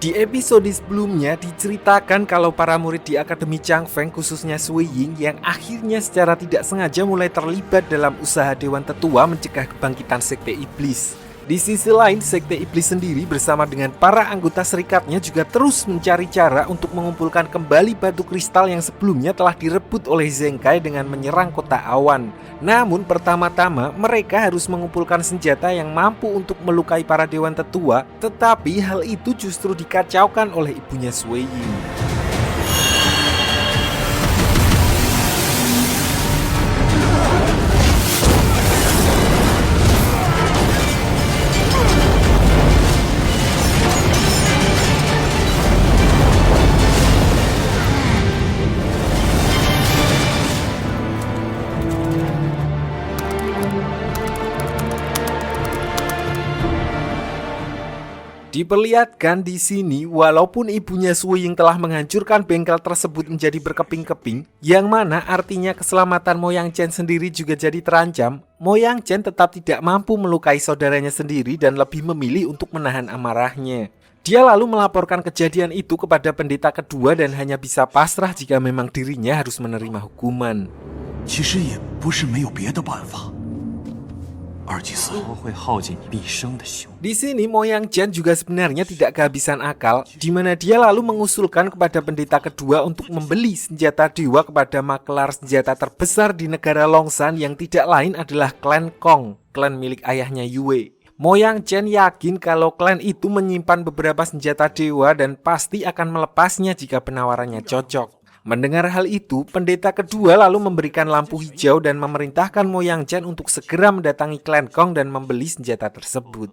Di episode sebelumnya diceritakan kalau para murid di Akademi Changfeng khususnya Sui Ying yang akhirnya secara tidak sengaja mulai terlibat dalam usaha Dewan Tetua mencegah kebangkitan Sekte Iblis. Di sisi lain, Sekte Iblis sendiri bersama dengan para anggota serikatnya juga terus mencari cara untuk mengumpulkan kembali batu kristal yang sebelumnya telah direbut oleh Zheng Kai dengan menyerang kota awan. Namun pertama-tama mereka harus mengumpulkan senjata yang mampu untuk melukai para Dewan Tetua, tetapi hal itu justru dikacaukan oleh ibunya Sui Ying. Diperlihatkan di sini, walaupun ibunya Sui Ying telah menghancurkan bengkel tersebut menjadi berkeping-keping, yang mana artinya keselamatan Mo Yang Chen sendiri juga jadi terancam, Mo Yang Chen tetap tidak mampu melukai saudaranya sendiri dan lebih memilih untuk menahan amarahnya. Dia lalu melaporkan kejadian itu kepada pendeta kedua dan hanya bisa pasrah jika memang dirinya harus menerima hukuman. 其实也不是没有别的办法。 Di sini Mo Yang Chen juga sebenarnya tidak kehabisan akal, di mana dia lalu mengusulkan kepada pendeta kedua untuk membeli senjata dewa kepada makelar senjata terbesar di negara Longsan yang tidak lain adalah klan Kong, klan milik ayahnya Yue. Mo Yang Chen yakin kalau klan itu menyimpan beberapa senjata dewa dan pasti akan melepasnya jika penawarannya cocok. Mendengar hal itu, pendeta kedua lalu memberikan lampu hijau dan memerintahkan Mo Yang Chen untuk segera mendatangi klan Kong dan membeli senjata tersebut.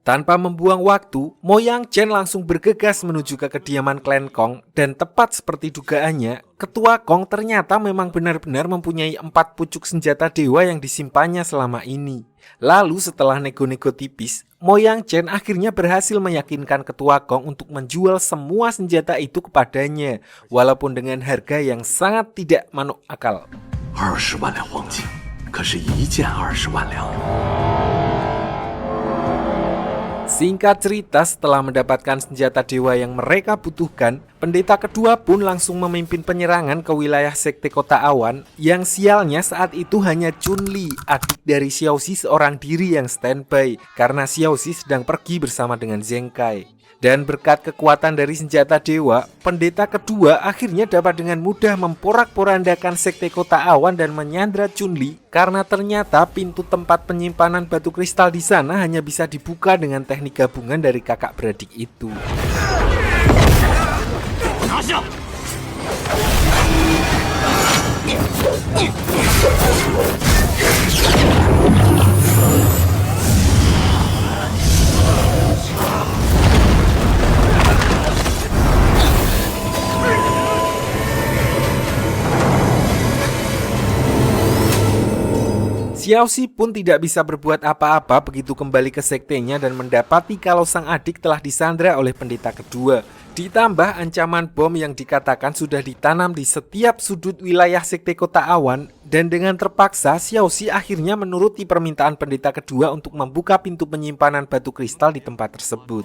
Tanpa membuang waktu, Mo Yang Chen langsung bergegas menuju ke kediaman klan Kong dan tepat seperti dugaannya, ketua Kong ternyata memang benar-benar mempunyai 4 pucuk senjata dewa yang disimpannya selama ini. Lalu setelah nego-nego tipis, Mo Yang Chen akhirnya berhasil meyakinkan ketua Kong untuk menjual semua senjata itu kepadanya, walaupun dengan harga yang sangat tidak masuk akal. 20万两黄金，可是一件20万两。 Singkat cerita, setelah mendapatkan senjata dewa yang mereka butuhkan, pendeta kedua pun langsung memimpin penyerangan ke wilayah Sekte Kota Awan, yang sialnya saat itu hanya Chun-Li, adik dari Xiaoxi seorang diri yang standby, karena Xiaoxi sedang pergi bersama dengan Zheng Kai. Dan berkat kekuatan dari senjata dewa, pendeta kedua akhirnya dapat dengan mudah memporak-porandakan Sekte Kota Awan dan menyandra Chun-Li, karena ternyata pintu tempat penyimpanan batu kristal di sana hanya bisa dibuka dengan teknik gabungan dari kakak beradik itu. Xiaoxi pun tidak bisa berbuat apa-apa begitu kembali ke sektenya dan mendapati kalau sang adik telah disandra oleh pendeta kedua. Ditambah ancaman bom yang dikatakan sudah ditanam di setiap sudut wilayah Sekte Kota Awan, dan dengan terpaksa Xiaoxi akhirnya menuruti permintaan pendeta kedua untuk membuka pintu penyimpanan batu kristal di tempat tersebut.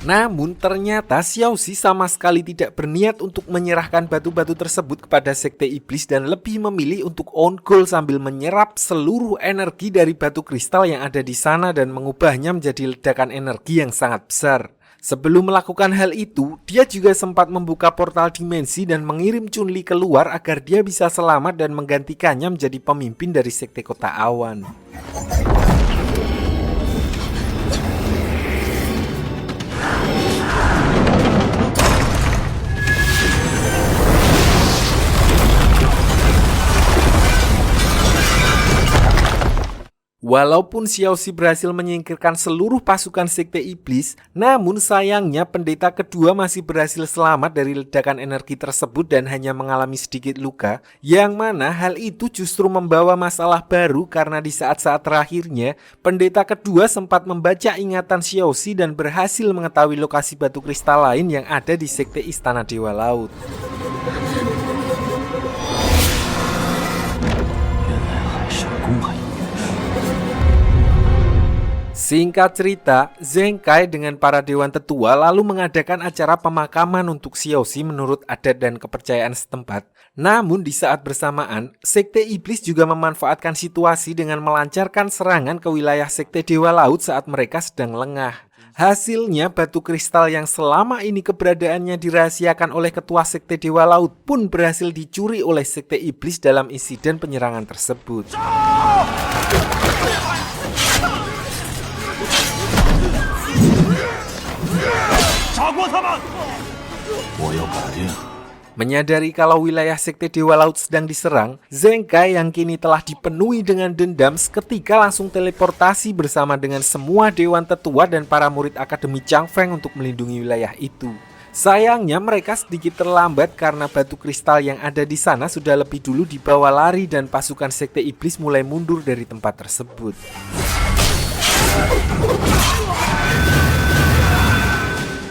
Namun ternyata Xiaoxi sama sekali tidak berniat untuk menyerahkan batu-batu tersebut kepada Sekte Iblis dan lebih memilih untuk on goal sambil menyerap seluruh energi dari batu kristal yang ada di sana dan mengubahnya menjadi ledakan energi yang sangat besar. Sebelum melakukan hal itu, dia juga sempat membuka portal dimensi dan mengirim Chun-Li keluar agar dia bisa selamat dan menggantikannya menjadi pemimpin dari Sekte Kota Awan. Walaupun Xiaoxi berhasil menyingkirkan seluruh pasukan Sekte Iblis, namun sayangnya pendeta kedua masih berhasil selamat dari ledakan energi tersebut dan hanya mengalami sedikit luka, yang mana hal itu justru membawa masalah baru karena di saat-saat terakhirnya, pendeta kedua sempat membaca ingatan Xiaoxi dan berhasil mengetahui lokasi batu kristal lain yang ada di Sekte Istana Dewa Laut. Singkat cerita, Zheng Kai dengan para dewan tetua lalu mengadakan acara pemakaman untuk Xiaoxi menurut adat dan kepercayaan setempat. Namun di saat bersamaan, Sekte Iblis juga memanfaatkan situasi dengan melancarkan serangan ke wilayah Sekte Dewa Laut saat mereka sedang lengah. Hasilnya, batu kristal yang selama ini keberadaannya dirahasiakan oleh ketua Sekte Dewa Laut pun berhasil dicuri oleh Sekte Iblis dalam insiden penyerangan tersebut. Menyadari kalau wilayah Sekte Dewa Laut sedang diserang, Zheng Kai yang kini telah dipenuhi dengan dendam seketika langsung teleportasi bersama dengan semua dewan tetua dan para murid Akademi Changfeng untuk melindungi wilayah itu. Sayangnya mereka sedikit terlambat karena batu kristal yang ada di sana sudah lebih dulu dibawa lari dan pasukan Sekte Iblis mulai mundur dari tempat tersebut.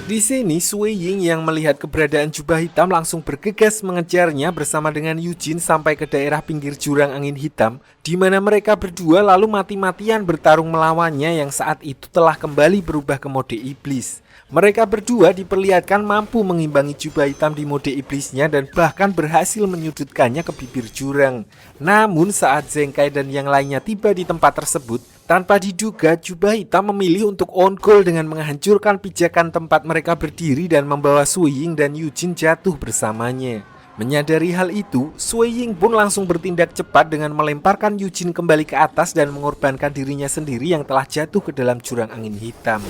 Di sini, Sui Ying yang melihat keberadaan jubah hitam langsung bergegas mengejarnya bersama dengan Yujin sampai ke daerah pinggir jurang angin hitam, di mana mereka berdua lalu mati-matian bertarung melawannya yang saat itu telah kembali berubah ke mode iblis. Mereka berdua diperlihatkan mampu mengimbangi jubah hitam di mode iblisnya dan bahkan berhasil menyudutkannya ke bibir jurang. Namun saat Zheng Kai dan yang lainnya tiba di tempat tersebut, tanpa diduga jubah hitam memilih untuk on goal dengan menghancurkan pijakan tempat mereka berdiri dan membawa Sui Ying dan Yujin jatuh bersamanya. Menyadari hal itu, Sui Ying pun langsung bertindak cepat dengan melemparkan Yujin kembali ke atas dan mengorbankan dirinya sendiri yang telah jatuh ke dalam jurang angin hitam.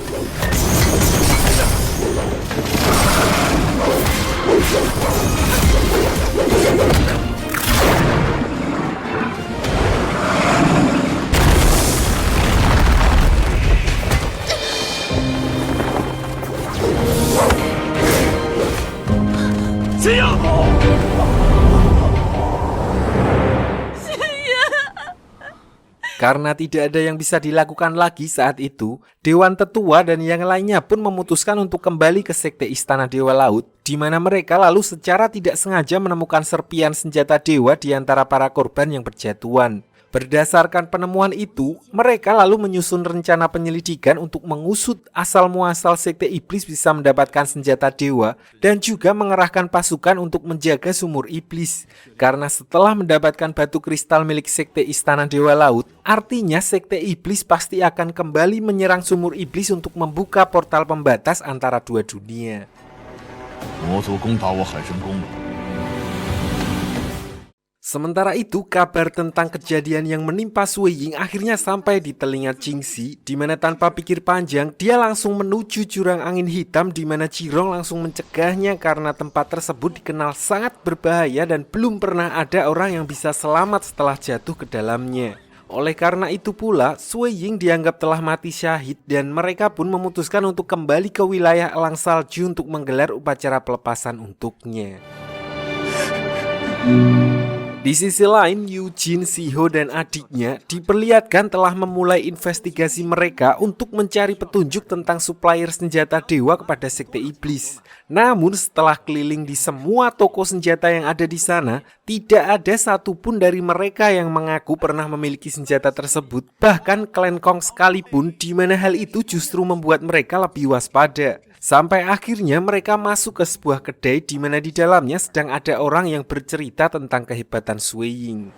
Karena tidak ada yang bisa dilakukan lagi saat itu, Dewan Tetua dan yang lainnya pun memutuskan untuk kembali ke Sekte Istana Dewa Laut, di mana mereka lalu secara tidak sengaja menemukan serpian senjata dewa di antara para korban yang berjatuhan. Berdasarkan penemuan itu, mereka lalu menyusun rencana penyelidikan untuk mengusut asal-muasal Sekte Iblis bisa mendapatkan senjata dewa dan juga mengerahkan pasukan untuk menjaga sumur iblis. Karena setelah mendapatkan batu kristal milik Sekte Istana Dewa Laut, artinya Sekte Iblis pasti akan kembali menyerang sumur iblis untuk membuka portal pembatas antara dua dunia. Sementara itu, kabar tentang kejadian yang menimpa Sui Ying akhirnya sampai di telinga Qingxi, di mana tanpa pikir panjang, dia langsung menuju jurang angin hitam di mana Jirong langsung mencegahnya karena tempat tersebut dikenal sangat berbahaya dan belum pernah ada orang yang bisa selamat setelah jatuh ke dalamnya. Oleh karena itu pula, Sui Ying dianggap telah mati syahid dan mereka pun memutuskan untuk kembali ke wilayah Elang Salju untuk menggelar upacara pelepasan untuknya. Di sisi lain, Yujin, Shiho, dan adiknya diperlihatkan telah memulai investigasi mereka untuk mencari petunjuk tentang supplier senjata dewa kepada Sekte Iblis. Namun setelah keliling di semua toko senjata yang ada di sana, tidak ada satupun dari mereka yang mengaku pernah memiliki senjata tersebut. Bahkan klan Kong sekalipun, di mana hal itu justru membuat mereka lebih waspada. Sampai akhirnya mereka masuk ke sebuah kedai di mana di dalamnya sedang ada orang yang bercerita tentang kehebatan Sui Ying.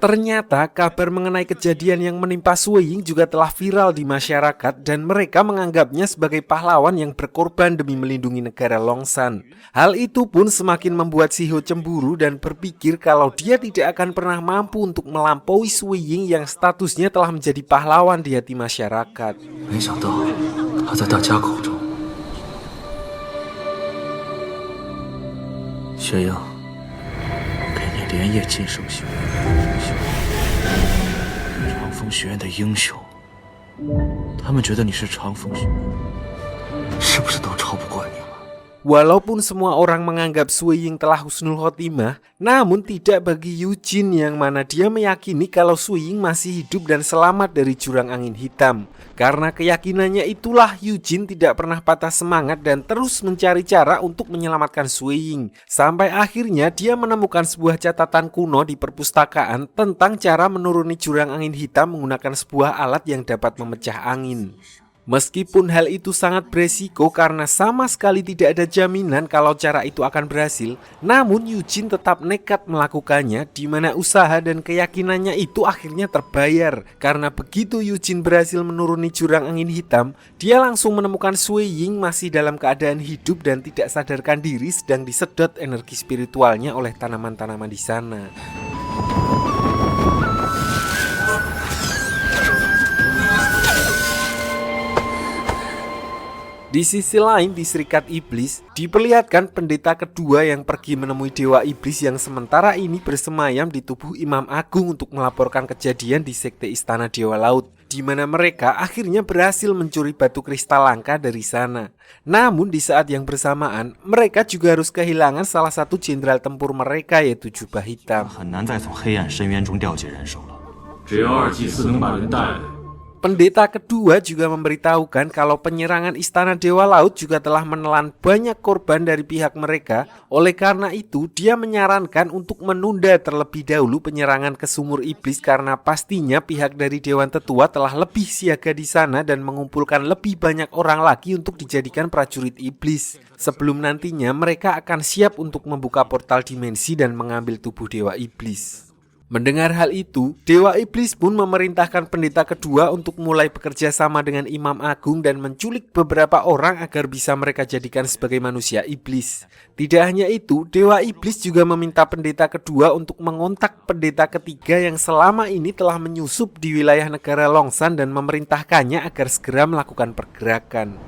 Ternyata kabar mengenai kejadian yang menimpa Sui Ying juga telah viral di masyarakat dan mereka menganggapnya sebagai pahlawan yang berkorban demi melindungi negara Longshan. Hal itu pun semakin membuat Shiho cemburu dan berpikir kalau dia tidak akan pernah mampu untuk melampaui Sui Ying yang statusnya telah menjadi pahlawan di hati masyarakat. 这样，给你连夜晋升学院。长风学院的英雄，他们觉得你是长风学院，是不是都超不过你了？ Walaupun semua orang menganggap Sui Ying telah husnul khotimah, namun tidak bagi Yujin yang mana dia meyakini kalau Sui Ying masih hidup dan selamat dari jurang angin hitam. Karena keyakinannya itulah Yujin tidak pernah patah semangat dan terus mencari cara untuk menyelamatkan Sui Ying. Sampai akhirnya dia menemukan sebuah catatan kuno di perpustakaan tentang cara menuruni jurang angin hitam menggunakan sebuah alat yang dapat memecah angin. Meskipun hal itu sangat beresiko karena sama sekali tidak ada jaminan kalau cara itu akan berhasil, namun Yujin tetap nekat melakukannya di mana usaha dan keyakinannya itu akhirnya terbayar. Karena begitu Yujin berhasil menuruni jurang angin hitam, dia langsung menemukan Sui Ying masih dalam keadaan hidup dan tidak sadarkan diri sedang disedot energi spiritualnya oleh tanaman-tanaman di sana. Di sisi lain di Serikat Iblis, diperlihatkan pendeta kedua yang pergi menemui Dewa Iblis yang sementara ini bersemayam di tubuh Imam Agung untuk melaporkan kejadian di Sekte Istana Dewa Laut, di mana mereka akhirnya berhasil mencuri batu kristal langka dari sana. Namun di saat yang bersamaan, mereka juga harus kehilangan salah satu jenderal tempur mereka yaitu Jubah Hitam. Pendeta kedua juga memberitahukan kalau penyerangan Istana Dewa Laut juga telah menelan banyak korban dari pihak mereka. Oleh karena itu, dia menyarankan untuk menunda terlebih dahulu penyerangan ke sumur iblis karena pastinya pihak dari Dewan Tetua telah lebih siaga di sana dan mengumpulkan lebih banyak orang lagi untuk dijadikan prajurit iblis. Sebelum nantinya mereka akan siap untuk membuka portal dimensi dan mengambil tubuh Dewa Iblis. Mendengar hal itu, Dewa Iblis pun memerintahkan pendeta kedua untuk mulai bekerja sama dengan Imam Agung dan menculik beberapa orang agar bisa mereka jadikan sebagai manusia iblis. Tidak hanya itu, Dewa Iblis juga meminta pendeta kedua untuk mengontak pendeta ketiga yang selama ini telah menyusup di wilayah negara Longsan dan memerintahkannya agar segera melakukan pergerakan.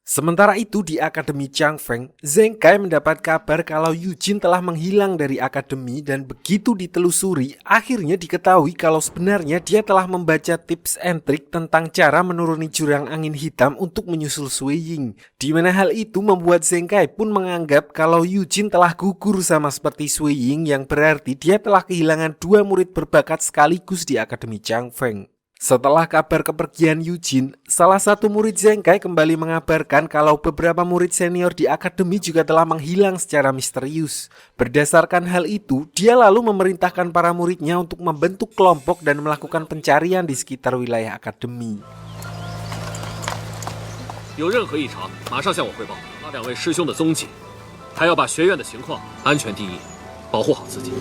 Sementara itu di Akademi Changfeng, Zheng Kai mendapat kabar kalau Yujin telah menghilang dari akademi dan begitu ditelusuri, akhirnya diketahui kalau sebenarnya dia telah membaca tips and trik tentang cara menuruni jurang angin hitam untuk menyusul Sui Ying. Di mana hal itu membuat Zheng Kai pun menganggap kalau Yujin telah gugur sama seperti Sui Ying yang berarti dia telah kehilangan dua murid berbakat sekaligus di Akademi Changfeng. Setelah kabar kepergian Yujin, salah satu murid Zheng Kai kembali mengabarkan kalau beberapa murid senior di akademi juga telah menghilang secara misterius. Berdasarkan hal itu, dia lalu memerintahkan para muridnya untuk membentuk kelompok dan melakukan pencarian di sekitar wilayah akademi. 有任何异常，马上向我汇报。把两位师兄的踪迹，还要把学院的情况安全第一，保护好自己。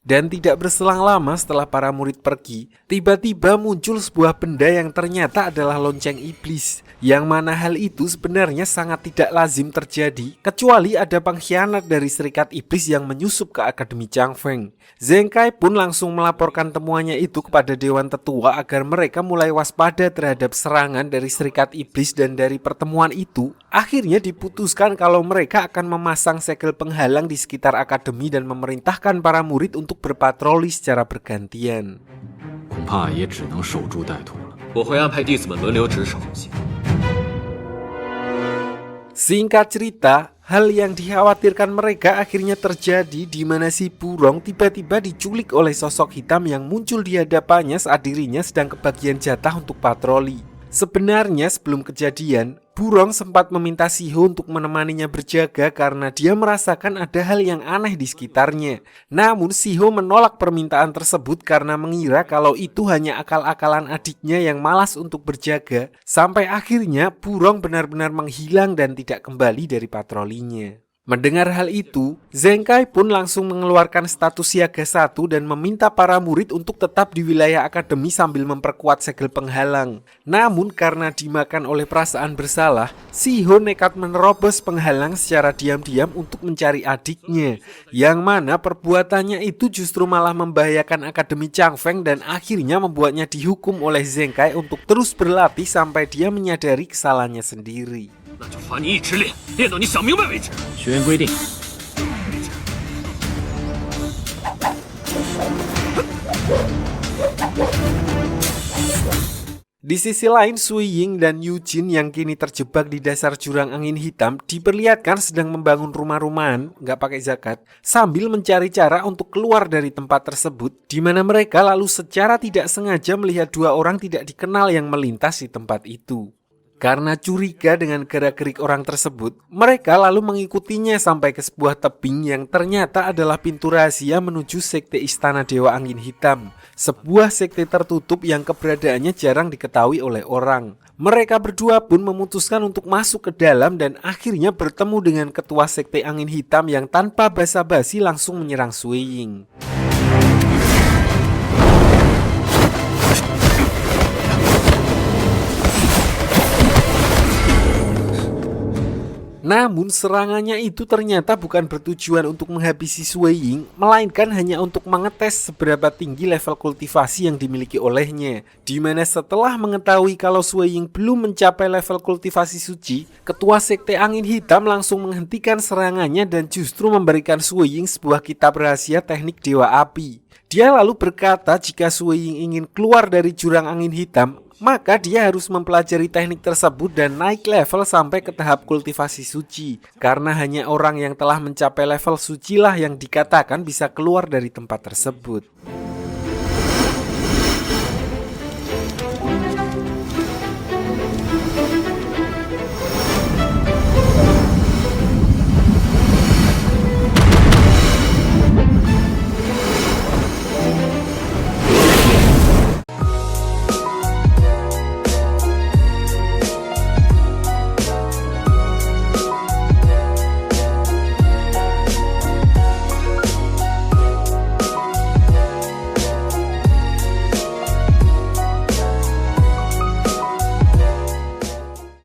Dan tidak berselang lama setelah para murid pergi, tiba-tiba muncul sebuah benda yang ternyata adalah lonceng iblis. Yang mana hal itu sebenarnya sangat tidak lazim terjadi, kecuali ada pengkhianat dari Serikat Iblis yang menyusup ke Akademi Changfeng. Zheng Kai pun langsung melaporkan temuannya itu kepada Dewan Tetua agar mereka mulai waspada terhadap serangan dari Serikat Iblis, dan dari pertemuan itu, akhirnya diputuskan kalau mereka akan memasang segel penghalang di sekitar akademi dan memerintahkan para murid untuk berpatroli secara bergantian. Singkat cerita, hal yang dikhawatirkan mereka akhirnya terjadi di mana si Burong tiba-tiba diculik oleh sosok hitam yang muncul di hadapannya saat dirinya sedang kebagian jatah untuk patroli. Sebenarnya sebelum kejadian, Burong sempat meminta Siho untuk menemaninya berjaga karena dia merasakan ada hal yang aneh di sekitarnya. Namun Siho menolak permintaan tersebut karena mengira kalau itu hanya akal-akalan adiknya yang malas untuk berjaga. Sampai akhirnya Burong benar-benar menghilang dan tidak kembali dari patrolinya. Mendengar hal itu, Zheng Kai pun langsung mengeluarkan status siaga 1 dan meminta para murid untuk tetap di wilayah akademi sambil memperkuat segel penghalang. Namun karena dimakan oleh perasaan bersalah, Shiho nekat menerobos penghalang secara diam-diam untuk mencari adiknya, yang mana perbuatannya itu justru malah membahayakan akademi Changfeng dan akhirnya membuatnya dihukum oleh Zheng Kai untuk terus berlatih sampai dia menyadari kesalahannya sendiri. 那就罚你一直练，练到你想明白为止。学员规定， Di sisi lain, Sui Ying dan Yu Jin yang kini terjebak di dasar jurang angin hitam diperlihatkan sedang membangun rumah-rumahan, nggak pakai zakat, sambil mencari cara untuk keluar dari tempat tersebut, di mana mereka lalu secara tidak sengaja melihat dua orang tidak dikenal yang melintas di tempat itu. Karena curiga dengan gerak-gerik orang tersebut, mereka lalu mengikutinya sampai ke sebuah tebing yang ternyata adalah pintu rahasia menuju sekte Istana Dewa Angin Hitam. Sebuah sekte tertutup yang keberadaannya jarang diketahui oleh orang. Mereka berdua pun memutuskan untuk masuk ke dalam dan akhirnya bertemu dengan ketua sekte Angin Hitam yang tanpa basa-basi langsung menyerang Sui Ying. Namun serangannya itu ternyata bukan bertujuan untuk menghabisi Sui Ying, melainkan hanya untuk mengetes seberapa tinggi level kultivasi yang dimiliki olehnya. Dimana setelah mengetahui kalau Sui Ying belum mencapai level kultivasi suci, ketua sekte Angin Hitam langsung menghentikan serangannya dan justru memberikan Sui Ying sebuah kitab rahasia teknik Dewa Api. Dia lalu berkata jika Sui Ying ingin keluar dari jurang angin hitam, maka dia harus mempelajari teknik tersebut dan naik level sampai ke tahap kultivasi suci. Karena hanya orang yang telah mencapai level suci lah yang dikatakan bisa keluar dari tempat tersebut.